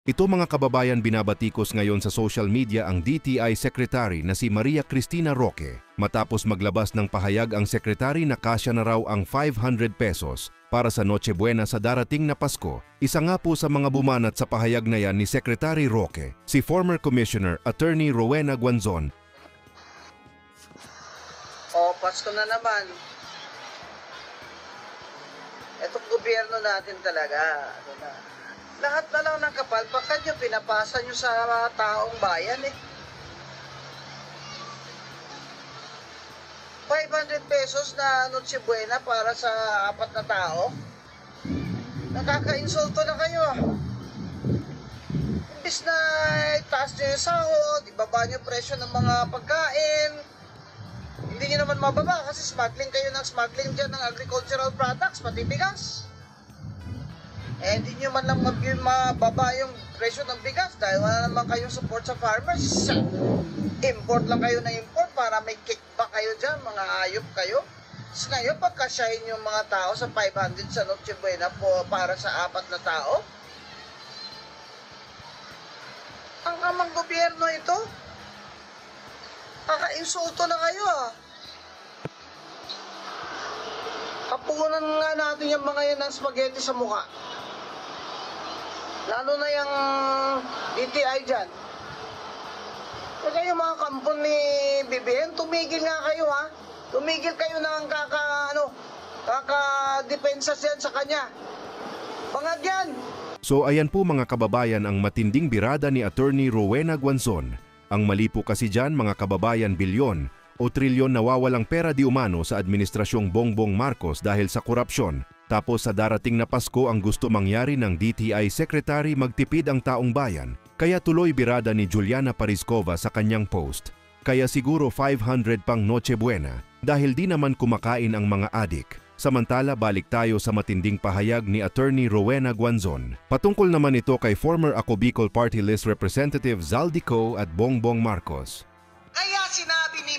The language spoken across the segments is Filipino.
Ito mga kababayan, binabatikos ngayon sa social media ang DTI Secretary na si Maria Cristina Roque. Matapos maglabas ng pahayag ang sekretary na kasya na raw ang 500 pesos para sa Noche Buena sa darating na Pasko. Isa nga po sa mga bumanat sa pahayag na yan ni Secretary Roque, si former Commissioner Attorney Rowena Guanzon. Pasko na naman. Itong gobyerno natin talaga, lahat na lang ng kapalpakan nyo, pinapasa nyo sa mga taong bayan eh. 500 pesos na Noche Buena para sa 4 na tao. Nakaka-insulto na kayo ah. Imbis na itaas nyo yung sahod, ibaba nyo presyo ng mga pagkain, hindi nyo naman mababa kasi smuggling kayo ng smuggling dyan ng agricultural products, pati bigas. Hindi nyo man lang mababa yung presyo ng bigas dahil wala naman kayong support sa farmers. Import lang kayo na import para may kickback kayo dyan, mga ayop kayo. So ngayon, pagkasyahin yung mga tao sa 500 sa Noche Buena po para sa 4 na tao. Ang amang gobyerno ito, kaka-insulto na kayo ah. Kapunan nga natin yung mga yan ng spaghetti sa mukha. Lalo na yung DTI dyan. Kaya yung mga kampon ni BBM, tumigil nga kayo ha. Tumigil kayo ng kaka-depensa yan sa kanya. Bangag yan. So ayan po mga kababayan ang matinding birada ni Attorney Rowena Guanzon. Ang mali po kasi dyan mga kababayan, bilyon o trilyon nawawalang pera di umano sa administrasyong Bongbong Marcos dahil sa korupsyon. Tapos sa darating na Pasko ang gusto mangyari ng DTI Secretary magtipid ang taong bayan, kaya tuloy birada ni Juliana Parizcova sa kanyang post. Kaya siguro 500 pang Noche Buena dahil di naman kumakain ang mga adik. Samantala balik tayo sa matinding pahayag ni Attorney Rowena Guanzon. Patungkol naman ito kay former Ako Bicol Party List Representative Zaldico at Bongbong Marcos. Kaya sinabi ni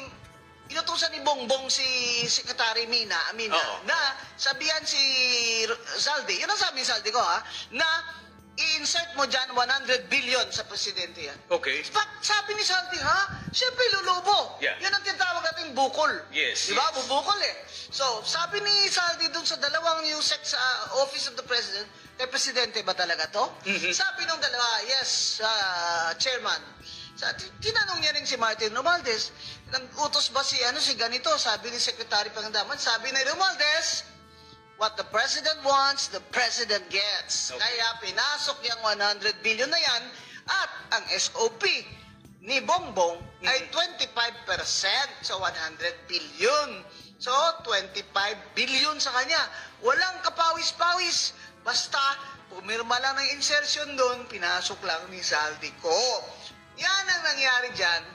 inutusan ni Bongbong si Secretary Amina na sabihan si Zaldi, yun ang sabi ni Zaldi ko na i-insert mo dyan 100 billion sa presidente yan. Okay. Sabi ni Zaldi, siyempre lulubo. Yeah. Yan ang tinatawag natin bukol. Yes. Diba? Yes. Bubukol eh. So, sabi ni Zaldi dun sa dalawang USEC sa Office of the President, presidente ba talaga to? Mm-hmm. Sabi nung dalawa, yes, Chairman. Tinanong niya rin si Martin Romualdez, nag-utos ba si ganito? Sabi ni Secretary Pangandaman, sabi ni Romualdez, what the President wants, the President gets. Okay. Kaya pinasok niyang 100 billion na yan at ang SOP ni Bongbong ay 25% sa 100 billion. So, 25 billion sa kanya. Walang kapawis-pawis. Basta, pumirma lang ng insertion doon, pinasok lang ni Zaldico. Yan ang nangyari dyan.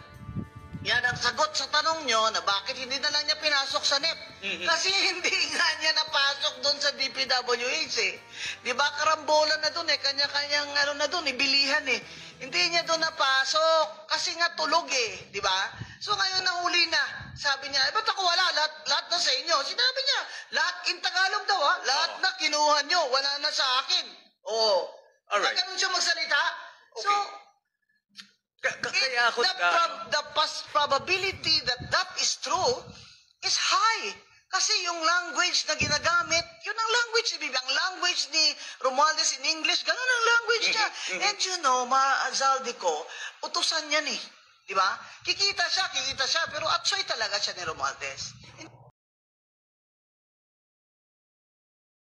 Yan ang sagot sa tanong nyo na bakit hindi na lang niya pinasok sa NEP. Kasi hindi nga niya napasok doon sa DPWH eh. Di ba karambolan na doon eh, kanya-kanyang na doon, ibilihan eh. Hindi niya doon napasok kasi nga tulog eh, di ba? So ngayon nahuli na. Sabi niya, ba't ako wala? Lahat na sa inyo. Sinabi niya, lahat in Tagalog daw lahat na kinuha nyo, wala na sa akin. Alright. Ganun siya magsalita. Okay. So, Kaya ako the probability that that is true is high. Kasi yung language na ginagamit, yun ang language ni Bibi. Ang language ni Romualdez in English, ganun ang language niya. And you know, Zaldico, utusan yan eh. Di ba? Kikita siya, pero atsoy talaga siya ni Romualdez.